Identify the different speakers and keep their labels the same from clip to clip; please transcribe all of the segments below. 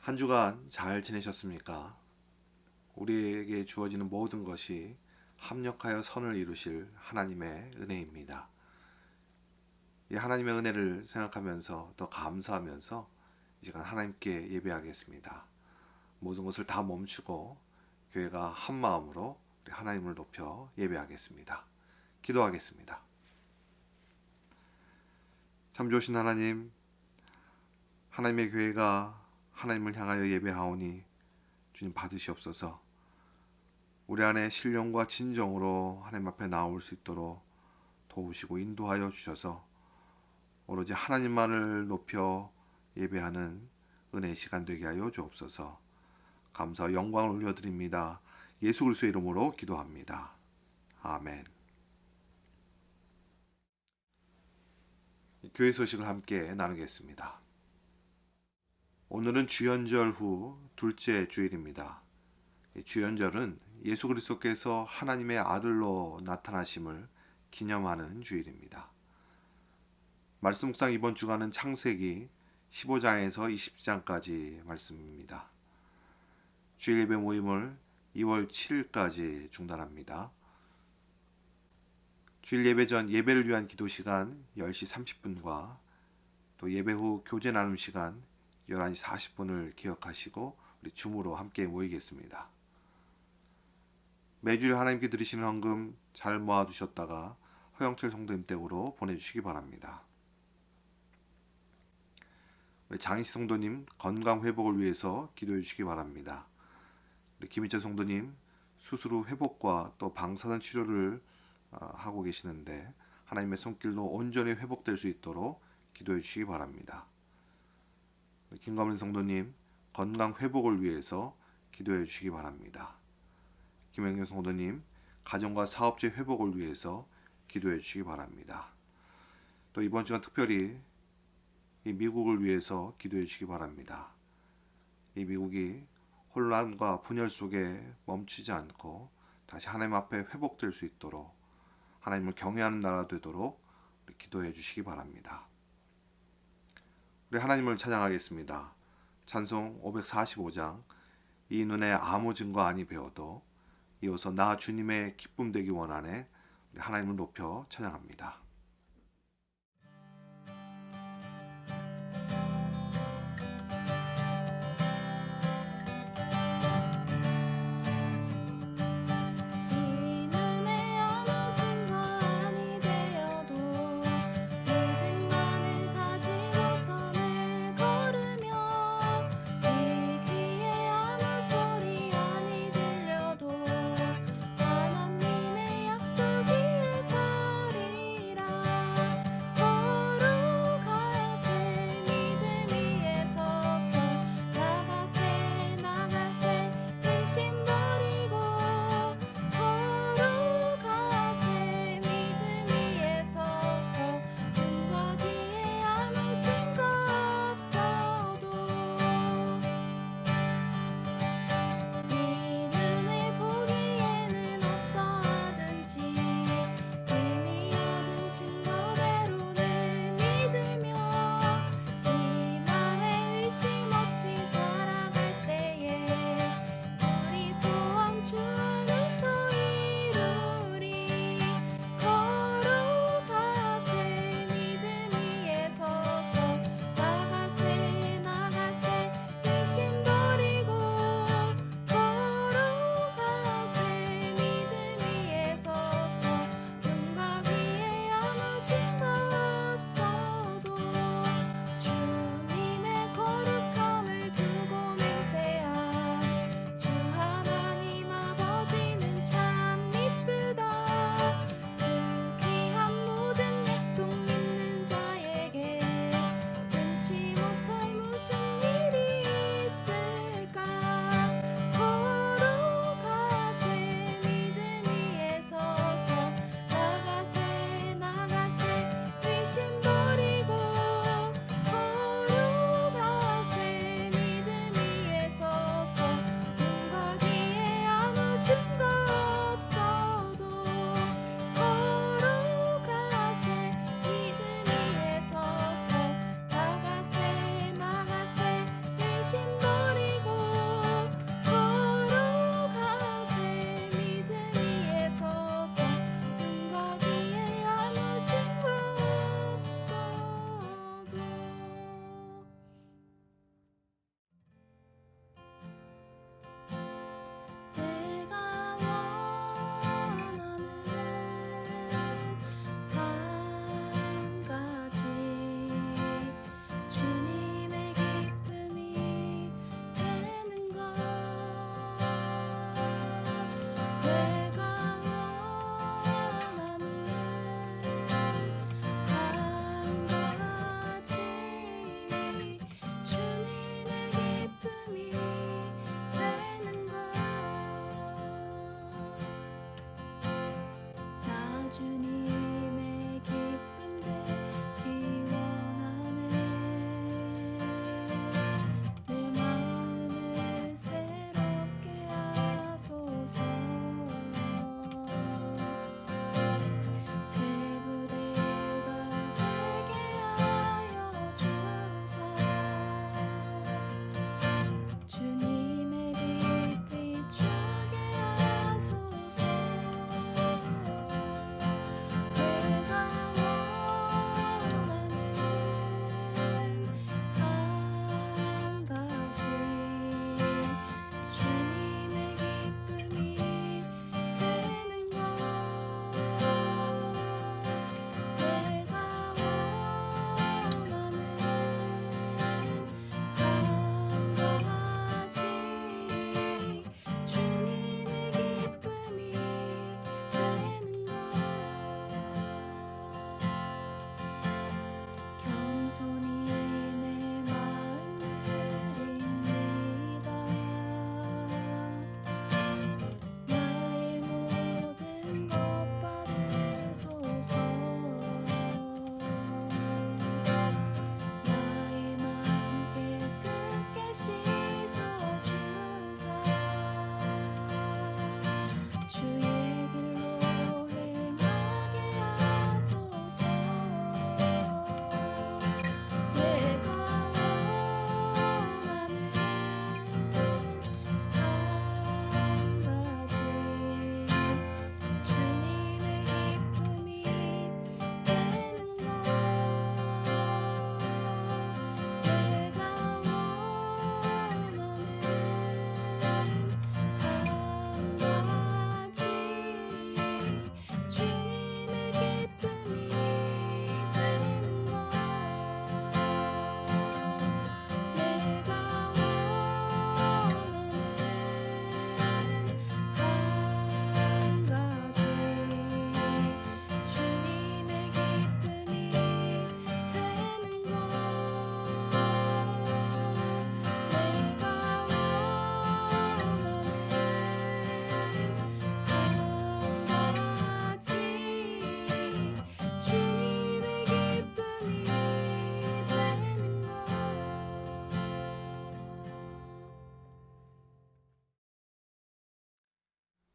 Speaker 1: 한 주간 잘 지내셨습니까? 우리에게 주어지는 모든 것이 합력하여 선을 이루실 하나님의 은혜입니다. 이 하나님의 은혜를 생각하면서 더 감사하면서 이 시간 하나님께 예배하겠습니다. 모든 것을 다 멈추고 교회가 한 마음으로 우리 하나님을 높여 예배하겠습니다. 기도하겠습니다. 참 좋으신 하나님, 하나님의 교회가 하나님을 향하여 예배하오니 주님 받으시옵소서. 우리 안에 신령과 진정으로 하나님 앞에 나올 수 있도록 도우시고 인도하여 주셔서 오로지 하나님만을 높여 예배하는 은혜의 시간 되게 하여 주옵소서. 감사와 영광을 올려드립니다. 예수 그리스도의 이름으로 기도합니다. 아멘. 교회 소식을 함께 나누겠습니다. 오늘은 주연절 후 둘째 주일입니다. 주연절은 예수 그리스도께서 하나님의 아들로 나타나심을 기념하는 주일입니다. 말씀 묵상 이번 주간은 창세기 15장에서 20장까지 말씀입니다. 주일 예배 모임을 2월 7일까지 중단합니다. 주일 예배 전 예배를 위한 기도 시간 10시 30분과 또 예배 후 교제 나눔 시간 11시 40분을 기억하시고 우리 줌으로 함께 모이겠습니다. 매주일 하나님께 드리시는 헌금 잘 모아두셨다가 허영철 성도님 댁으로 보내주시기 바랍니다. 우리 장희씨 성도님 건강 회복을 위해서 기도해 주시기 바랍니다. 우리 김희철 성도님 수술 후 회복과 또 방사선 치료를 하고 계시는데 하나님의 손길로 온전히 회복될 수 있도록 기도해 주시기 바랍니다. 김가민 성도님 건강 회복을 위해서 기도해 주시기 바랍니다. 김영경 성도님 가정과 사업체 회복을 위해서 기도해 주시기 바랍니다. 또 이번 주간 특별히 이 미국을 위해서 기도해 주시기 바랍니다. 이 미국이 혼란과 분열 속에 멈추지 않고 다시 하나님 앞에 회복될 수 있도록 하나님을 경외하는 나라 되도록 기도해 주시기 바랍니다. 우리 하나님을 찬양하겠습니다. 찬송 545장 이 눈에 아무 증거 아니 배워도 이어서 나 주님의 기쁨 되기 원하네. 우리 하나님을 높여 찬양합니다.
Speaker 2: 하나님의 약속 위에 서리라.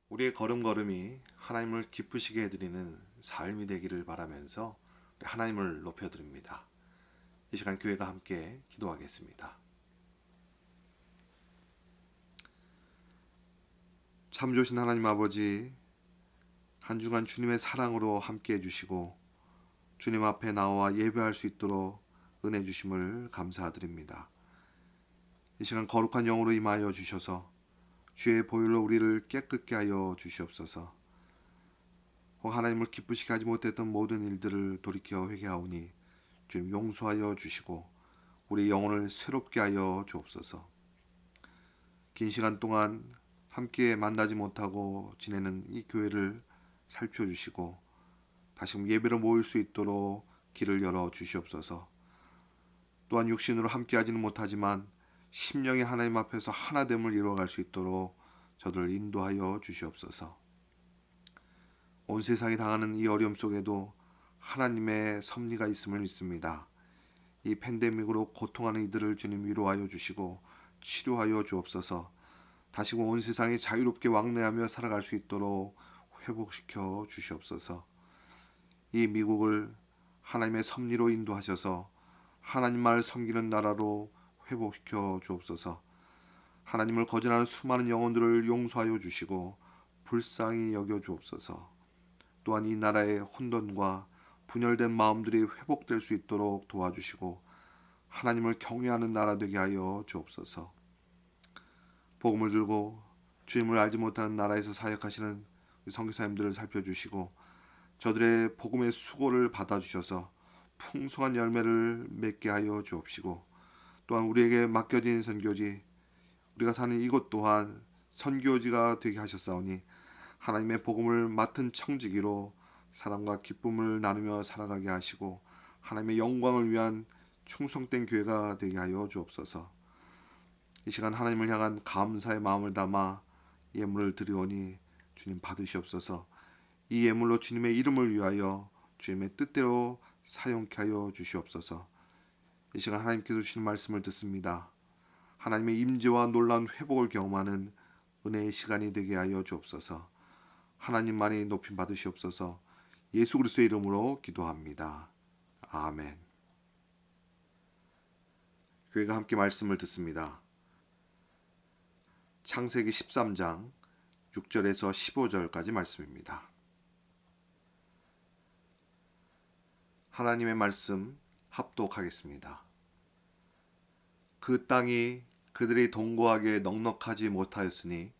Speaker 1: 우리의 걸음걸음이 하나님을 기쁘시게 해드리는 삶이 되기를 바라면서 하나님을 높여드립니다. 이 시간 교회가 함께 기도하겠습니다. 참 좋으신 하나님 아버지, 한 주간 주님의 사랑으로 함께 해주시고 주님 앞에 나와 예배할 수 있도록 은혜 주심을 감사드립니다. 이 시간 거룩한 영으로 임하여 주셔서 주의 보혈로 우리를 깨끗게 하여 주시옵소서. 혹 하나님을 기쁘시게 하지 못했던 모든 일들을 돌이켜 회개하오니 주님 용서하여 주시고 우리 영혼을 새롭게 하여 주옵소서. 긴 시간 동안 함께 만나지 못하고 지내는 이 교회를 살펴주시고 다시금 예배로 모일 수 있도록 길을 열어 주시옵소서. 또한 육신으로 함께하지는 못하지만 심령의 하나님 앞에서 하나됨을 이루어갈 수 있도록 저들을 인도하여 주시옵소서. 온 세상이 당하는 이 어려움 속에도 하나님의 섭리가 있음을 믿습니다. 이 팬데믹으로 고통하는 이들을 주님 위로하여 주시고 치료하여 주옵소서. 다시금 온 세상이 자유롭게 왕래하며 살아갈 수 있도록 회복시켜 주시옵소서. 이 미국을 하나님의 섭리로 인도하셔서 하나님만을 섬기는 나라로 회복시켜 주옵소서. 하나님을 거절하는 수많은 영혼들을 용서하여 주시고 불쌍히 여겨 주옵소서. 또한 이 나라의 혼돈과 분열된 마음들이 회복될 수 있도록 도와주시고 하나님을 경외하는 나라 되게 하여 주옵소서. 복음을 들고 주님을 알지 못하는 나라에서 사역하시는 선교사님들을 살펴주시고 저들의 복음의 수고를 받아주셔서 풍성한 열매를 맺게 하여 주옵시고 또한 우리에게 맡겨진 선교지 우리가 사는 이곳 또한 선교지가 되게 하셨사오니 하나님의 복음을 맡은 청지기로 사랑과 기쁨을 나누며 살아가게 하시고 하나님의 영광을 위한 충성된 교회가 되게 하여 주옵소서. 이 시간 하나님을 향한 감사의 마음을 담아 예물을 드리오니 주님 받으시옵소서. 이 예물로 주님의 이름을 위하여 주님의 뜻대로 사용케 하여 주시옵소서. 이 시간 하나님께서 주신 말씀을 듣습니다. 하나님의 임재와 놀라운 회복을 경험하는 은혜의 시간이 되게 하여 주옵소서. 하나님만이 높임 받으시옵소서. 예수 그리스도의 이름으로 기도합니다. 아멘. 교회가 함께 말씀을 듣습니다. 창세기 13장 6절에서 15절까지 말씀입니다. 하나님의 말씀 합독하겠습니다. 그 땅이 그들이 동거하기에 넉넉하지 못하였으니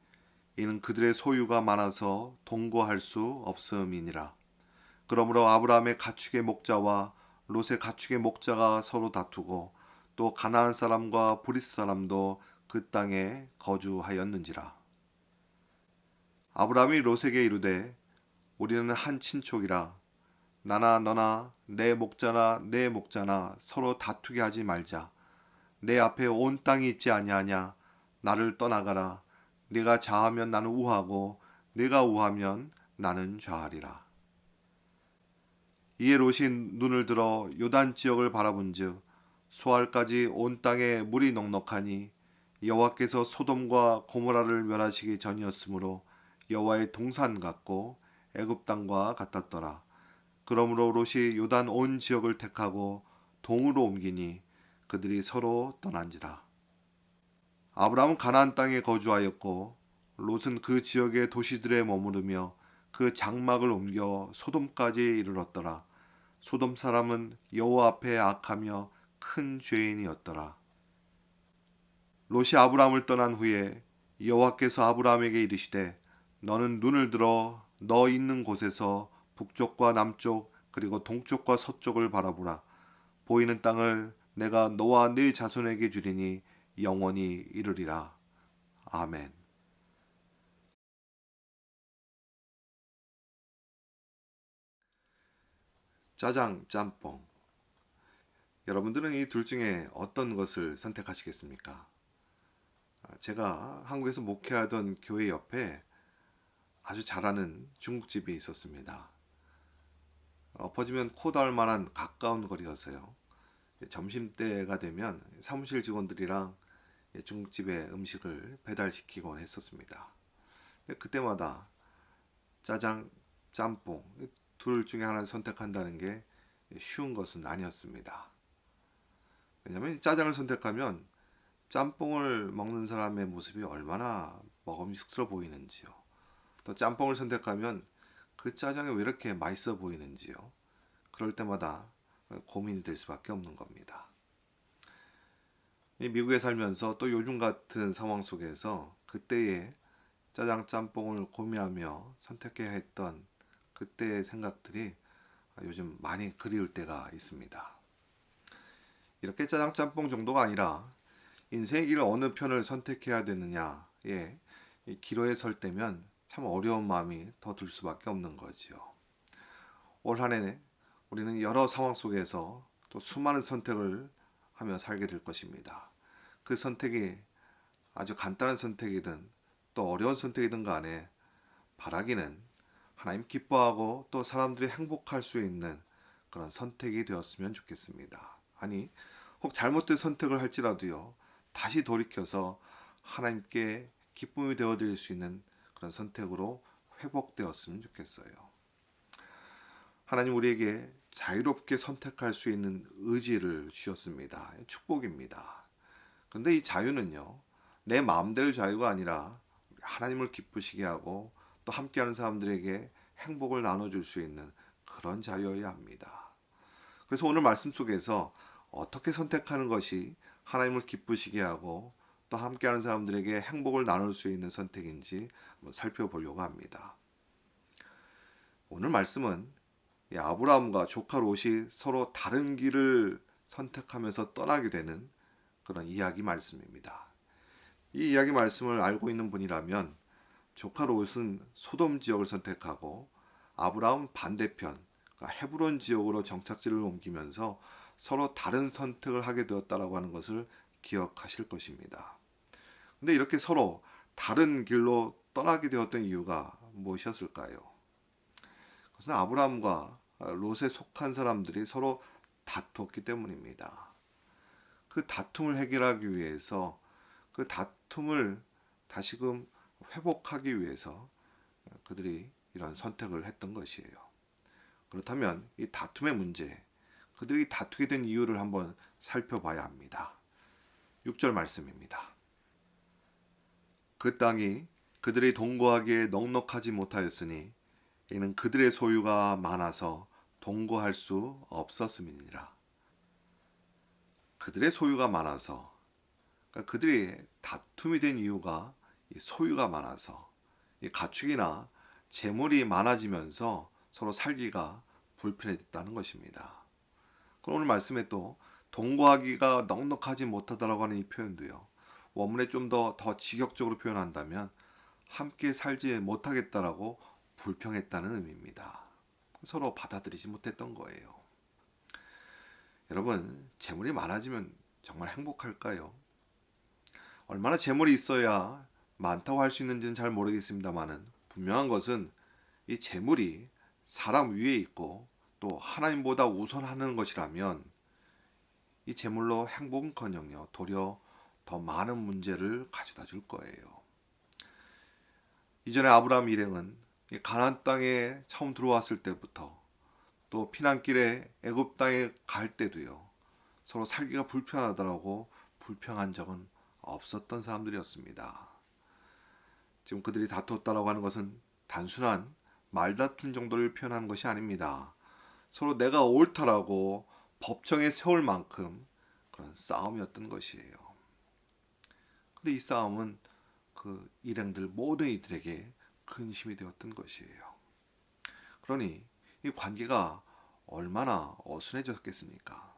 Speaker 1: 이는 그들의 소유가 많아서 동거할 수 없음이니라. 그러므로 아브라함의 가축의 목자와 롯의 가축의 목자가 서로 다투고 또 가나안 사람과 브리스 사람도 그 땅에 거주하였는지라. 아브라함이 롯에게 이르되 우리는 한 친족이라 나나 너나 내 목자나 내 목자나 서로 다투게 하지 말자. 내 앞에 온 땅이 있지 아니하냐. 나를 떠나가라. 네가 좌하면 나는 우하고 네가 우하면 나는 좌하리라. 이에 롯이 눈을 들어 요단 지역을 바라본즉 소알까지 온 땅에 물이 넉넉하니 여호와께서 소돔과 고모라를 멸하시기 전이었으므로 여호와의 동산 같고 애굽 땅과 같았더라. 그러므로 롯이 요단 온 지역을 택하고 동으로 옮기니 그들이 서로 떠난지라. 아브라함은 가나안 땅에 거주하였고 롯은 그 지역의 도시들에 머무르며 그 장막을 옮겨 소돔까지 이르렀더라. 소돔 사람은 여호와 앞에 악하며 큰 죄인이었더라. 롯이 아브라함을 떠난 후에 여호와께서 아브라함에게 이르시되 너는 눈을 들어 너 있는 곳에서 북쪽과 남쪽 그리고 동쪽과 서쪽을 바라보라. 보이는 땅을 내가 너와 네 자손에게 주리니 영원히 이르리라. 아멘. 짜장, 짬뽕. 여러분들은 이 둘 중에 어떤 것을 선택하시겠습니까? 제가 한국에서 목회하던 교회 옆에 아주 잘하는 중국집이 있었습니다. 엎어지면 코 닿을 만한 가까운 거리였어요. 점심때가 되면 사무실 직원들이랑 중국집에 음식을 배달시키곤 했었습니다. 그때마다 짜장, 짬뽕 둘 중에 하나를 선택한다는 게 쉬운 것은 아니었습니다. 왜냐하면 짜장을 선택하면 짬뽕을 먹는 사람의 모습이 얼마나 먹음직스러워 보이는지요. 또 짬뽕을 선택하면 그 짜장이 왜 이렇게 맛있어 보이는지요. 그럴 때마다 고민이 될 수밖에 없는 겁니다. 미국에 살면서 또 요즘 같은 상황 속에서 그때의 짜장 짬뽕을 고민하며 선택해야 했던 그때의 생각들이 요즘 많이 그리울 때가 있습니다. 이렇게 짜장 짬뽕 정도가 아니라 인생의 길 어느 편을 선택해야 되느냐에 기로에 설 때면 참 어려운 마음이 더 들 수밖에 없는 거지요. 올 한 해 우리는 여러 상황 속에서 또 수많은 선택을 하며 살게 될 것입니다. 그 선택이 아주 간단한 선택이든 또 어려운 선택이든 간에 바라기는 하나님 기뻐하고 또 사람들이 행복할 수 있는 그런 선택이 되었으면 좋겠습니다. 아니, 혹 잘못된 선택을 할지라도요, 다시 돌이켜서 하나님께 기쁨이 되어드릴 수 있는 그런 선택으로 회복되었으면 좋겠어요. 하나님 우리에게 자유롭게 선택할 수 있는 의지를 주셨습니다. 축복입니다. 그런데 이 자유는요, 내 마음대로 자유가 아니라 하나님을 기쁘시게 하고 또 함께하는 사람들에게 행복을 나눠줄 수 있는 그런 자유여야 합니다. 그래서 오늘 말씀 속에서 어떻게 선택하는 것이 하나님을 기쁘시게 하고 또 함께하는 사람들에게 행복을 나눌 수 있는 선택인지 한번 살펴보려고 합니다. 오늘 말씀은 아브라함과 조카 롯이 서로 다른 길을 선택하면서 떠나게 되는 그런 이야기 말씀입니다. 이 이야기 말씀을 알고 있는 분이라면 조카 롯은 소돔 지역을 선택하고 아브라함 반대편 헤브론 지역으로 정착지를 옮기면서 서로 다른 선택을 하게 되었다라고 하는 것을 기억하실 것입니다. 근데 이렇게 서로 다른 길로 떠나게 되었던 이유가 무엇이었을까요? 그것은 아브라함과 롯에 속한 사람들이 서로 다투었기 때문입니다. 그 다툼을 해결하기 위해서 그 다툼을 다시금 회복하기 위해서 그들이 이런 선택을 했던 것이에요. 그렇다면 이 다툼의 문제, 그들이 다투게 된 이유를 한번 살펴봐야 합니다. 6절 말씀입니다. 그 땅이 그들이 동거하기에 넉넉하지 못하였으니 이는 그들의 소유가 많아서 동거할 수 없었음이니라. 그들의 소유가 많아서, 그러니까 그들이 다툼이 된 이유가 이 소유가 많아서, 이 가축이나 재물이 많아지면서 서로 살기가 불편해졌다는 것입니다. 그럼 오늘 말씀에 또 동거하기가 넉넉하지 못하다라고 하는 이 표현도요, 원문에 좀 더 직역적으로 표현한다면 함께 살지 못하겠다라고 불평했다는 의미입니다. 서로 받아들이지 못했던 거예요. 여러분, 재물이 많아지면 정말 행복할까요? 얼마나 재물이 있어야 많다고 할 수 있는지는 잘 모르겠습니다만은 분명한 것은 이 재물이 사람 위에 있고 또 하나님보다 우선하는 것이라면 이 재물로 행복은커녕요 도리어 더 많은 문제를 가져다 줄 거예요. 이전에 아브라함 일행은 가나안 땅에 처음 들어왔을 때부터 또 피난길에 애굽 땅에 갈 때도요, 서로 살기가 불편하다라고 불평한 적은 없었던 사람들이었습니다. 지금 그들이 다투었다라고 하는 것은 단순한 말다툼 정도를 표현하는 것이 아닙니다. 서로 내가 옳다라고 법정에 세울 만큼 그런 싸움이었던 것이에요. 근데 이 싸움은 그 일행들 모든 이들에게 근심이 되었던 것이에요. 그러니 이 관계가 얼마나 어순해졌겠습니까?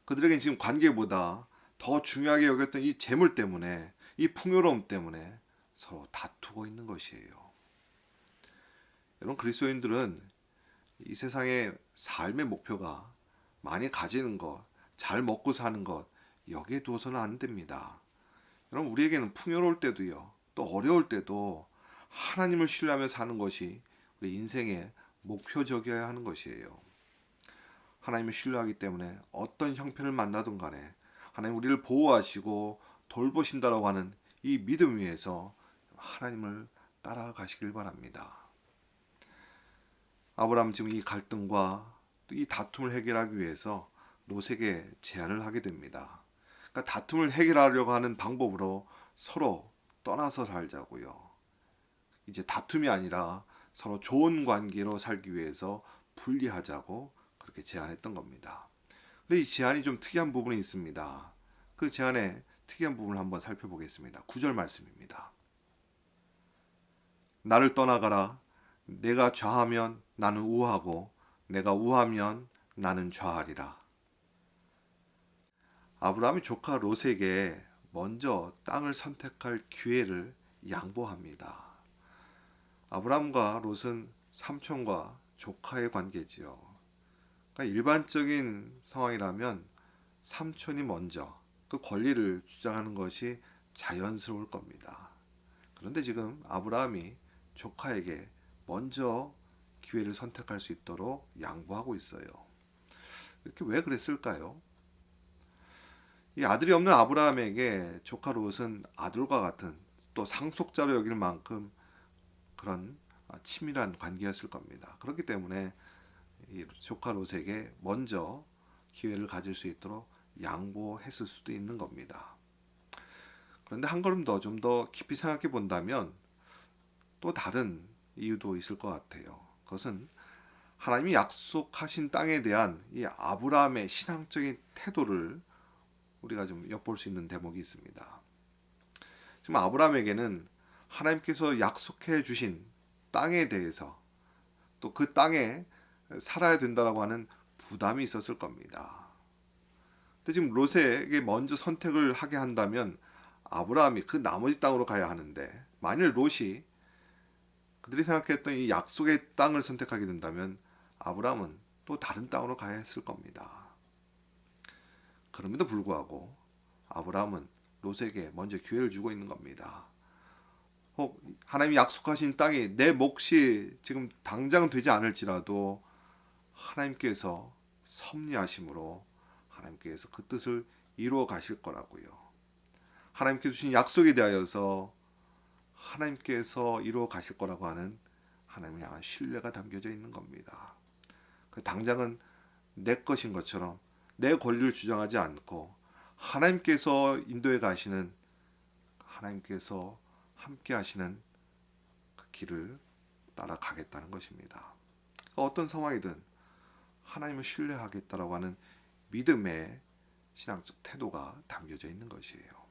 Speaker 1: 그들에겐 지금 관계보다 더 중요하게 여겼던 이 재물 때문에, 이 풍요로움 때문에 서로 다투고 있는 것이에요. 여러분, 그리스도인들은 이 세상의 삶의 목표가 많이 가지는 것, 잘 먹고 사는 것, 여기에 두어서는 안 됩니다. 여러분, 우리에게는 풍요로울 때도요, 또 어려울 때도 하나님을 신뢰하며 사는 것이 우리 인생의 목표적이어야 하는 것이에요. 하나님을 신뢰하기 때문에 어떤 형편을 만나든 간에 하나님 우리를 보호하시고 돌보신다라고 하는 이 믿음 위에서 하나님을 따라가시길 바랍니다. 아브라함은 지금 이 갈등과 또 이 다툼을 해결하기 위해서 롯에게 제안을 하게 됩니다. 그러니까 다툼을 해결하려고 하는 방법으로 서로 떠나서 살자고요. 이제 다툼이 아니라 서로 좋은 관계로 살기 위해서 분리하자고 그렇게 제안했던 겁니다. 근데 이 제안이 좀 특이한 부분이 있습니다. 그 제안의 특이한 부분을 한번 살펴보겠습니다. 9절 말씀입니다. 나를 떠나가라. 내가 좌하면 나는 우하고 내가 우하면 나는 좌하리라. 아브라함이 조카 롯에게 먼저 땅을 선택할 기회를 양보합니다. 아브라함과 롯은 삼촌과 조카의 관계지요. 그러니까 일반적인 상황이라면 삼촌이 먼저 그 권리를 주장하는 것이 자연스러울 겁니다. 그런데 지금 아브라함이 조카에게 먼저 기회를 선택할 수 있도록 양보하고 있어요. 이렇게 왜 그랬을까요? 이 아들이 없는 아브라함에게 조카 롯은 아들과 같은 또 상속자로 여길 만큼 그런 친밀한 관계였을 겁니다. 그렇기 때문에 이 조카 롯에게 먼저 기회를 가질 수 있도록 양보했을 수도 있는 겁니다. 그런데 한 걸음 더 좀 더 깊이 생각해 본다면 또 다른 이유도 있을 것 같아요. 그것은 하나님이 약속하신 땅에 대한 이 아브라함의 신앙적인 태도를 우리가 좀 엿볼 수 있는 대목이 있습니다. 지금 아브라함에게는 하나님께서 약속해 주신 땅에 대해서 또 그 땅에 살아야 된다라고 하는 부담이 있었을 겁니다. 근데 지금 롯에게 먼저 선택을 하게 한다면 아브라함이 그 나머지 땅으로 가야 하는데 만일 롯이 그들이 생각했던 이 약속의 땅을 선택하게 된다면 아브라함은 또 다른 땅으로 가야 했을 겁니다. 그럼에도 불구하고 아브라함은 롯에게 먼저 기회를 주고 있는 겁니다. 혹 하나님이 약속하신 땅이 내 몫이 지금 당장 되지 않을지라도 하나님께서 섭리하심으로 하나님께서 그 뜻을 이루어 가실 거라고요. 하나님께 주신 약속에 대하여서 하나님께서 이루어 가실 거라고 하는 하나님을 향한 신뢰가 담겨져 있는 겁니다. 그 당장은 내 것인 것처럼 내 권리를 주장하지 않고 하나님께서 인도해 가시는 하나님께서 함께 하시는 그 길을 따라가겠다는 것입니다. 그러니까 어떤 상황이든 하나님을 신뢰하겠다라고 하는 믿음의 신앙적 태도가 담겨져 있는 것이에요.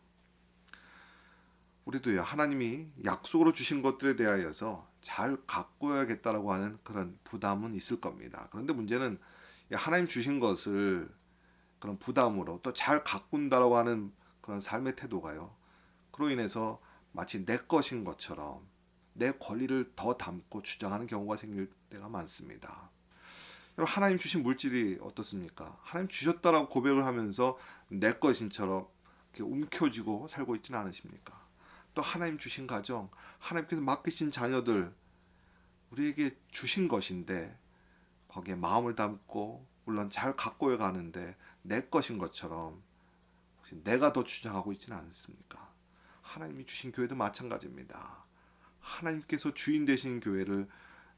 Speaker 1: 우리도요, 하나님이 약속으로 주신 것들에 대하여서 잘 가꿔야겠다라고 하는 그런 부담은 있을 겁니다. 그런데 문제는 하나님 주신 것을 그런 부담으로 또 잘 가꾼다라고 하는 그런 삶의 태도가요, 그로 인해서 마치 내 것인 것처럼 내 권리를 더 담고 주장하는 경우가 생길 때가 많습니다. 여러분, 하나님 주신 물질이 어떻습니까? 하나님 주셨다라고 고백을 하면서 내 것인처럼 이렇게 움켜쥐고 살고 있지는 않으십니까? 또 하나님 주신 가정, 하나님께서 맡기신 자녀들, 우리에게 주신 것인데 거기에 마음을 담고 물론 잘 가꿔야 가는데 내 것인 것처럼 혹시 내가 더 주장하고 있지는 않습니까? 하나님이 주신 교회도 마찬가지입니다. 하나님께서 주인 되신 교회를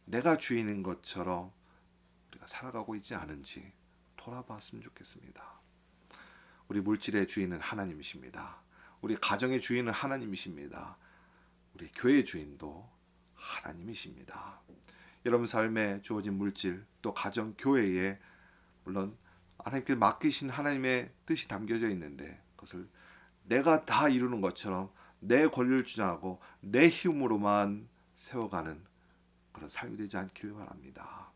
Speaker 1: 내가 주인인 것처럼 우리가 살아가고 있지 않은지 돌아봤으면 좋겠습니다. 우리 물질의 주인은 하나님이십니다. 우리 가정의 주인은 하나님이십니다. 우리 교회의 주인도 하나님이십니다. 여러분 삶에 주어진 물질, 또 가정, 교회에 물론 하나님께 맡기신 하나님의 뜻이 담겨져 있는데 그것을 내가 다 이루는 것처럼 내 권리를 주장하고 내 힘으로만 세워가는 그런 삶이 되지 않길 바랍니다.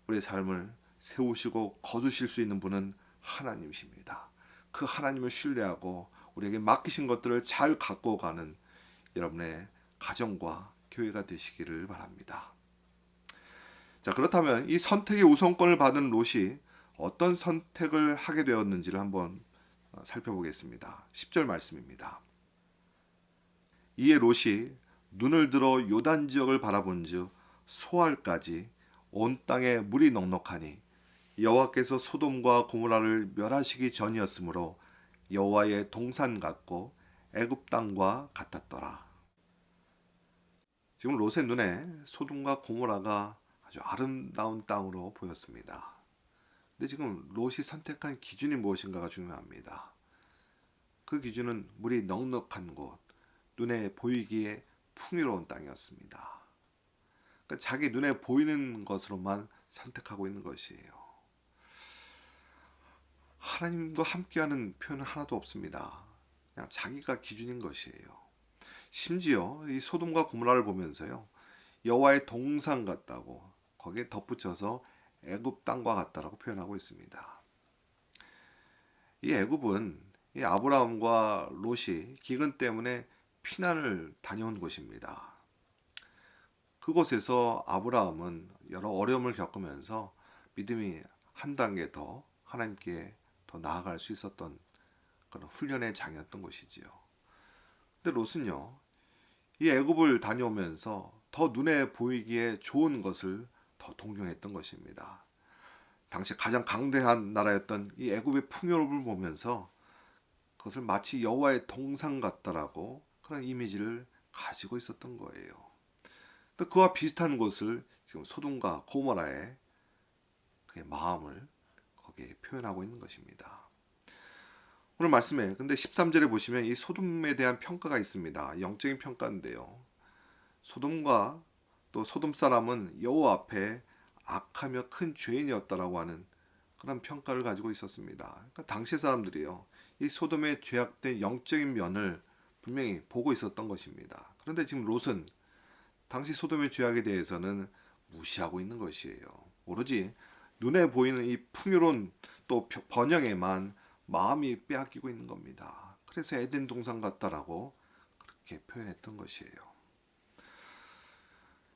Speaker 1: 우리의 삶을 세우시고 거두실 수 있는 분은 하나님이십니다. 그 하나님을 신뢰하고 우리에게 맡기신 것들을 잘 갖고 가는 여러분의 가정과 교회가 되시기를 바랍니다. 자, 그렇다면 이 선택의 우선권을 받은 롯이 어떤 선택을 하게 되었는지를 한번 살펴보겠습니다. 10절 말씀입니다. 이에 롯이 눈을 들어 요단 지역을 바라본즉 소알까지 온 땅에 물이 넉넉하니 여호와께서 소돔과 고모라를 멸하시기 전이었으므로 여호와의 동산 같고 애굽 땅과 같았더라. 지금 롯의 눈에 소돔과 고모라가 아주 아름다운 땅으로 보였습니다. 근데 지금 롯이 선택한 기준이 무엇인가가 중요합니다. 그 기준은 물이 넉넉한 곳, 눈에 보이기에 풍요로운 땅이었습니다. 그러니까 자기 눈에 보이는 것으로만 선택하고 있는 것이에요. 하나님과 함께하는 표현은 하나도 없습니다. 그냥 자기가 기준인 것이에요. 심지어 이 소돔과 고모라를 보면서요, 여호와의 동산 같다고 거기에 덧붙여서 애굽 땅과 같다라고 표현하고 있습니다. 이 애굽은 이 아브라함과 롯이 기근 때문에 피난을 다녀온 곳입니다. 그곳에서 아브라함은 여러 어려움을 겪으면서 믿음이 한 단계 더 하나님께 더 나아갈 수 있었던 그런 훈련의 장이었던 것이지요. 근데 롯은요, 이 애굽을 다녀오면서 더 눈에 보이기에 좋은 것을 더 동경했던 것입니다. 당시 가장 강대한 나라였던 이 애굽의 풍요로움을 보면서 그것을 마치 여호와의 동산 같다라고 그런 이미지를 가지고 있었던 거예요. 또 그와 비슷한 것을 지금 소돔과 고모라의 그의 마음을 거기에 표현하고 있는 것입니다. 오늘 말씀에 근데 13절에 보시면 이 소돔에 대한 평가가 있습니다. 영적인 평가인데요. 소돔과 또 소돔 사람은 여호와 앞에 악하며 큰 죄인이었다라고 하는 그런 평가를 가지고 있었습니다. 그러니까 당시 사람들이요, 이 소돔의 죄악된 영적인 면을 분명히 보고 있었던 것입니다. 그런데 지금 롯은 당시 소돔의 죄악에 대해서는 무시하고 있는 것이에요. 오로지 눈에 보이는 이 풍요로운 또 번영에만 마음이 빼앗기고 있는 겁니다. 그래서 에덴 동산 같다라고 그렇게 표현했던 것이에요.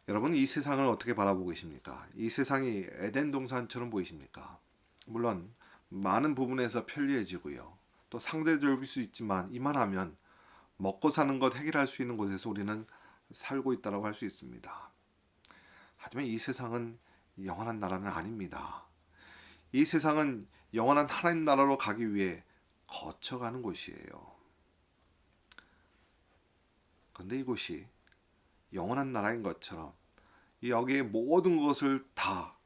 Speaker 1: 여러분, 이 세상을 어떻게 바라보고 계십니까? 이 세상이 에덴 동산처럼 보이십니까? 물론 많은 부분에서 편리해지고요, 또 상대적일 수 있지만 이만하면 먹고 사는 것 해결할 수 있는 곳에서 우리는 살고 있다고 할 수 있습니다. 하지만 이 세상은 영원한 나라는 아닙니다. 이 세상은 영원한 하나님 나라로 가기 위해 거쳐가는 곳이에요. 그런데 이곳이 영원한 나라인 것처럼 여기에 모든 것을 다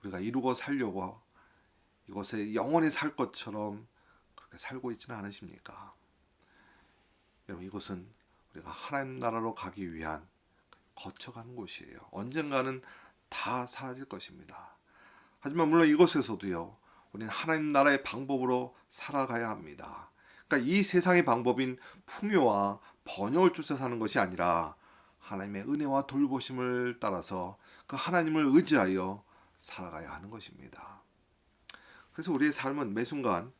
Speaker 1: 우리가 이루고 살려고 이곳에 영원히 살 것처럼 그렇게 살고 있지는 않으십니까? 여러분, 이곳은 우리가 하나님 나라로 가기 위한 거쳐가는 곳이에요. 언젠가는 다 사라질 것입니다. 하지만 물론 이곳에서도요, 우리는 하나님 나라의 방법으로 살아가야 합니다. 그러니까 이 세상의 방법인 풍요와 번영을 쫓아 사는 것이 아니라 하나님의 은혜와 돌보심을 따라서 그 하나님을 의지하여 살아가야 하는 것입니다. 그래서 우리의 삶은 매 순간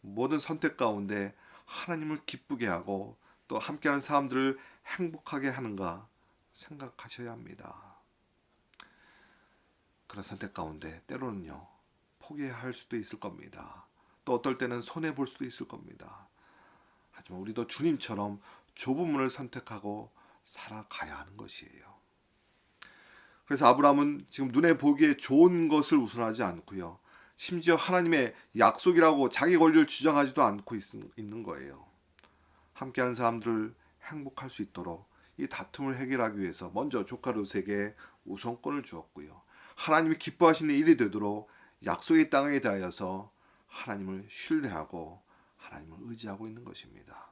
Speaker 1: 모든 선택 가운데 하나님을 기쁘게 하고 또 함께하는 사람들을 행복하게 하는가 생각하셔야 합니다. 그런 선택 가운데 때로는요, 포기할 수도 있을 겁니다. 또 어떨 때는 손해볼 수도 있을 겁니다. 하지만 우리도 주님처럼 좁은 문을 선택하고 살아가야 하는 것이에요. 그래서 아브라함은 지금 눈에 보기에 좋은 것을 우선하지 않고요, 심지어 하나님의 약속이라고 자기 권리를 주장하지도 않고 있는 거예요. 함께하는 사람들을 행복할 수 있도록 이 다툼을 해결하기 위해서 먼저 조카 롯에게 우선권을 주었고요, 하나님이 기뻐하시는 일이 되도록 약속의 땅에 대하여서 하나님을 신뢰하고 하나님을 의지하고 있는 것입니다.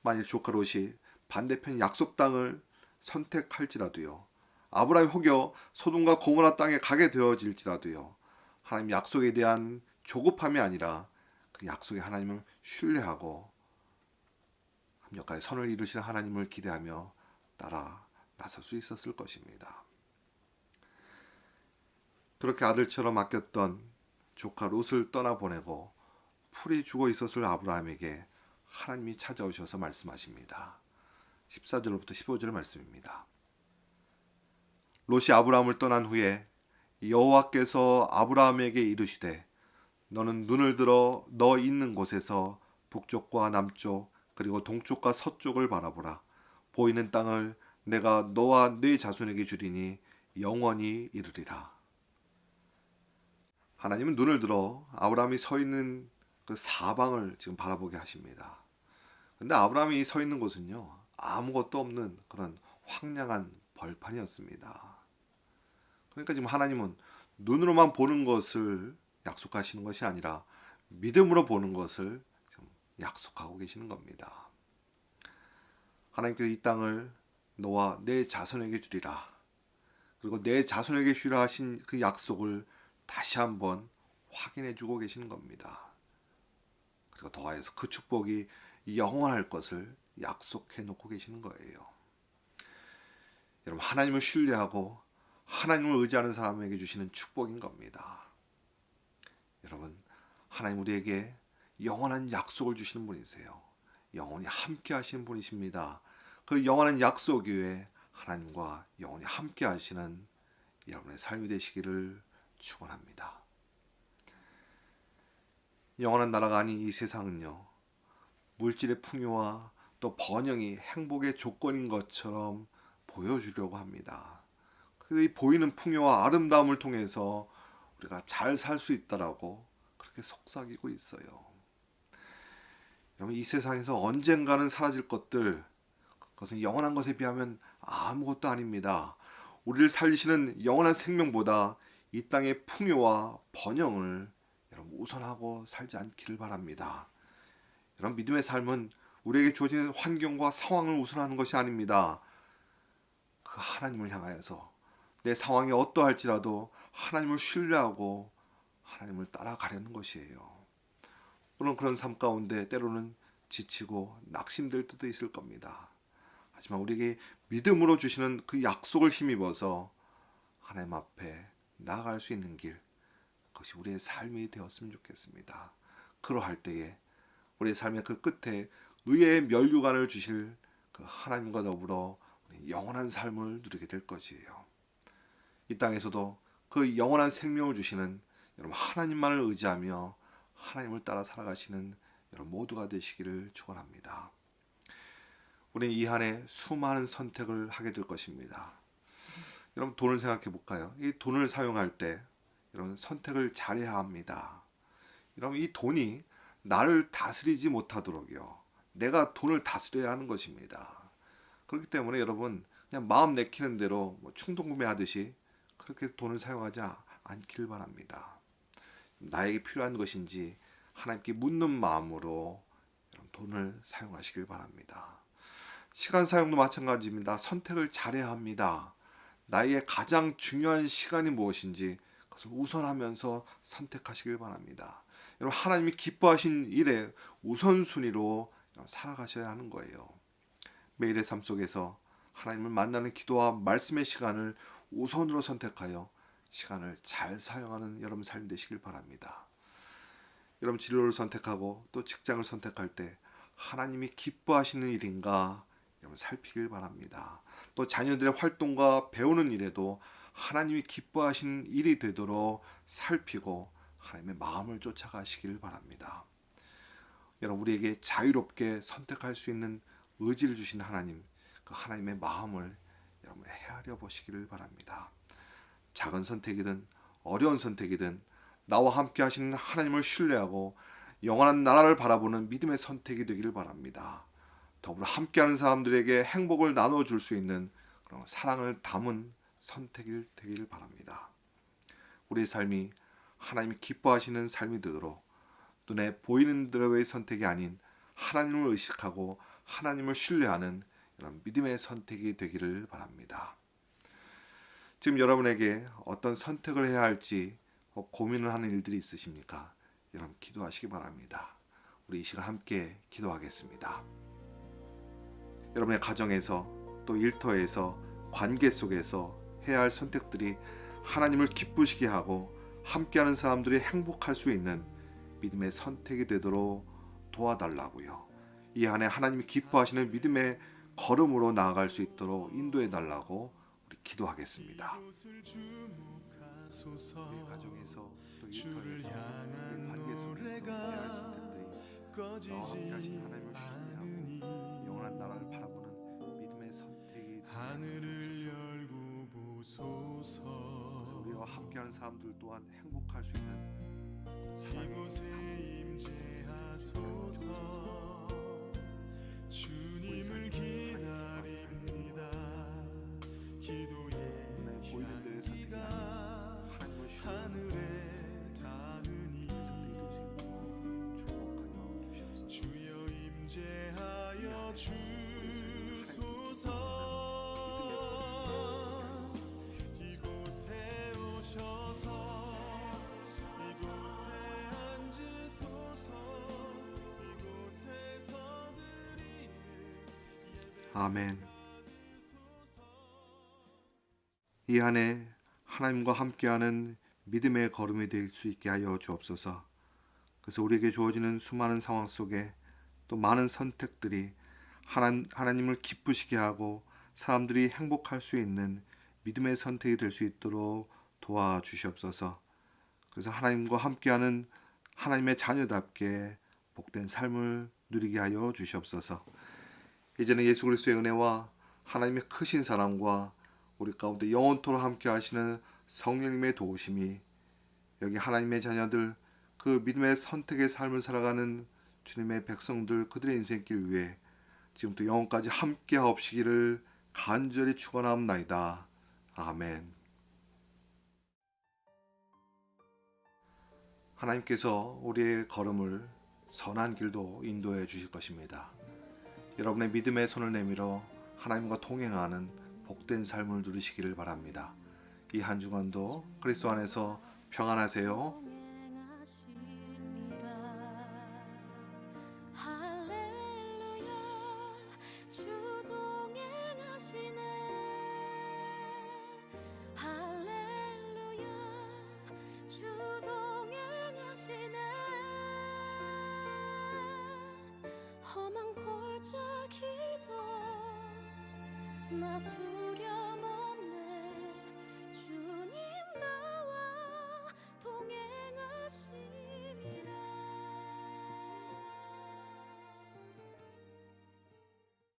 Speaker 1: 만일 조카 롯이 반대편 약속 땅을 선택할지라도요, 아브라함이 혹여 소돔과 고모라 땅에 가게 되어질지라도요, 하나님 약속에 대한 조급함이 아니라 그 약속의 하나님을 신뢰하고 합력하여 선을 이루시는 하나님을 기대하며 따라 나설 수 있었을 것입니다. 그렇게 아들처럼 아꼈던 조카 롯을 떠나보내고 풀이 죽어 있었을 아브라함에게 하나님이 찾아오셔서 말씀하십니다. 14절부터 15절의 말씀입니다. 롯이 아브라함을 떠난 후에 여호와께서 아브라함에게 이르시되 너는 눈을 들어 너 있는 곳에서 북쪽과 남쪽 그리고 동쪽과 서쪽을 바라보라. 보이는 땅을 내가 너와 네 자손에게 주리니 영원히 이르리라. 하나님은 눈을 들어 아브라함이 서 있는 그 사방을 지금 바라보게 하십니다. 근데 아브라함이 서 있는 곳은요, 아무것도 없는 그런 황량한 벌판이었습니다. 그러니까 지금 하나님은 눈으로만 보는 것을 약속하시는 것이 아니라 믿음으로 보는 것을 약속하고 계시는 겁니다. 하나님께서 이 땅을 너와 내 자손에게 주리라. 그리고 내 자손에게 주리라 하신 그 약속을 다시 한번 확인해 주고 계시는 겁니다. 그리고 더하여서 그 축복이 영원할 것을 약속해 놓고 계시는 거예요. 여러분, 하나님을 신뢰하고 하나님을 의지하는 사람에게 주시는 축복인 겁니다. 여러분, 하나님 우리에게 영원한 약속을 주시는 분이세요. 영원히 함께 하시는 분이십니다. 그 영원한 약속 위에 하나님과 영원히 함께 하시는 여러분의 삶이 되시기를 축원합니다. 영원한 나라가 아닌 이 세상은요, 물질의 풍요와 또 번영이 행복의 조건인 것처럼 보여주려고 합니다. 이 보이는 풍요와 아름다움을 통해서 우리가 잘 살 수 있다라고 그렇게 속삭이고 있어요. 여러분, 이 세상에서 언젠가는 사라질 것들, 그것은 영원한 것에 비하면 아무것도 아닙니다. 우리를 살리시는 영원한 생명보다 이 땅의 풍요와 번영을 여러분 우선하고 살지 않기를 바랍니다. 여러분, 믿음의 삶은 우리에게 주어지는 환경과 상황을 우선하는 것이 아닙니다. 그 하나님을 향하여서 내 상황이 어떠할지라도 하나님을 신뢰하고 하나님을 따라가려는 것이에요. 물론 그런 삶 가운데 때로는 지치고 낙심될 때도 있을 겁니다. 하지만 우리에게 믿음으로 주시는 그 약속을 힘입어서 하나님 앞에 나아갈 수 있는 길, 그것이 우리의 삶이 되었으면 좋겠습니다. 그러할 때에 우리의 삶의 그 끝에 의의 면류관을 주실 그 하나님과 더불어 영원한 삶을 누리게 될 것이에요. 이 땅에서도 그 영원한 생명을 주시는 여러분 하나님만을 의지하며 하나님을 따라 살아가시는 여러분 모두가 되시기를 축원합니다. 우리는 이 한 해 수많은 선택을 하게 될 것입니다. 여러분, 돈을 생각해 볼까요? 이 돈을 사용할 때 여러분 선택을 잘해야 합니다. 여러분, 이 돈이 나를 다스리지 못하도록요, 내가 돈을 다스려야 하는 것입니다. 그렇기 때문에 여러분, 그냥 마음 내키는 대로 충동 구매하듯이 그렇게 돈을 사용하지 않기를 바랍니다. 나에게 필요한 것인지 하나님께 묻는 마음으로 돈을 사용하시길 바랍니다. 시간 사용도 마찬가지입니다. 선택을 잘해야 합니다. 나의 가장 중요한 시간이 무엇인지 그것을 우선하면서 선택하시길 바랍니다. 여러분, 하나님이 기뻐하신 일에 우선순위로 살아가셔야 하는 거예요. 매일의 삶 속에서 하나님을 만나는 기도와 말씀의 시간을 우선으로 선택하여 시간을 잘 사용하는 여러분 삶이 되시길 바랍니다. 여러분, 진로를 선택하고 또 직장을 선택할 때 하나님이 기뻐하시는 일인가 여러분 살피길 바랍니다. 또 자녀들의 활동과 배우는 일에도 하나님이 기뻐하시는 일이 되도록 살피고 하나님의 마음을 쫓아가시길 바랍니다. 여러분, 우리에게 자유롭게 선택할 수 있는 의지를 주신 하나님, 그 하나님의 마음을 여러분 헤아려 보시기를 바랍니다. 작은 선택이든 어려운 선택이든 나와 함께 하시는 하나님을 신뢰하고 영원한 나라를 바라보는 믿음의 선택이 되기를 바랍니다. 더불어 함께하는 사람들에게 행복을 나눠줄 수 있는 그런 사랑을 담은 선택이 되기를 바랍니다. 우리의 삶이 하나님이 기뻐하시는 삶이 되도록 눈에 보이는 대로의 선택이 아닌 하나님을 의식하고 하나님을 신뢰하는 이런 믿음의 선택이 되기를 바랍니다. 지금 여러분에게 어떤 선택을 해야 할지 고민을 하는 일들이 있으십니까? 여러분 기도하시기 바랍니다. 우리 이 시간 함께 기도하겠습니다. 여러분의 가정에서 또 일터에서 관계 속에서 해야 할 선택들이 하나님을 기쁘시게 하고 함께하는 사람들이 행복할 수 있는 믿음의 선택이 되도록 도와달라고요. 이 안에 하나님이 기뻐하시는 믿음의 걸음으로 나아갈 수 있도록 인도해 달라고 우리 기도하겠습니다. 우리 가정에서 또 일터에서 우리 관계 속에서 해야 할 선택들이 너와 함께 하신 하나님을 신뢰하고 영원한 나라를 바라보는 믿음의 선택이 되게 하옵소서. 우리와 함께하는 사람들 또한 행복할 수 있는 사랑의 임재하소서. 주님을 기다립니다. 기도에 보이는 대로 선택이 아니라 아멘. 이 한 해 하나님과 함께하는 믿음의 걸음이 될 수 있게 하여 주옵소서. 그래서 우리에게 주어지는 수많은 상황 속에 또 많은 선택들이 하나님을 기쁘시게 하고 사람들이 행복할 수 있는 믿음의 선택이 될 수 있도록 도와주시옵소서. 그래서 하나님과 함께하는 하나님의 자녀답게 복된 삶을 누리게 하여 주시옵소서. 이제는 예수 그리스도의 은혜와 하나님의 크신 사랑과 우리 가운데 영원토록 함께 하시는 성령님의 도우심이 여기 하나님의 자녀들 그 믿음의 선택의 삶을 살아가는 주님의 백성들 그들의 인생길 위에 지금부터 영원까지 함께 하옵시기를 간절히 축원하옵나이다. 아멘. 하나님께서 우리의 걸음을 선한 길도 인도해 주실 것입니다. 여러분의 믿음의 손을 내밀어 하나님과 동행하는 복된 삶을 누리시기를 바랍니다. 이 한 주간도 그리스도 안에서 평안하세요.
Speaker 2: 험한 골짜기도 나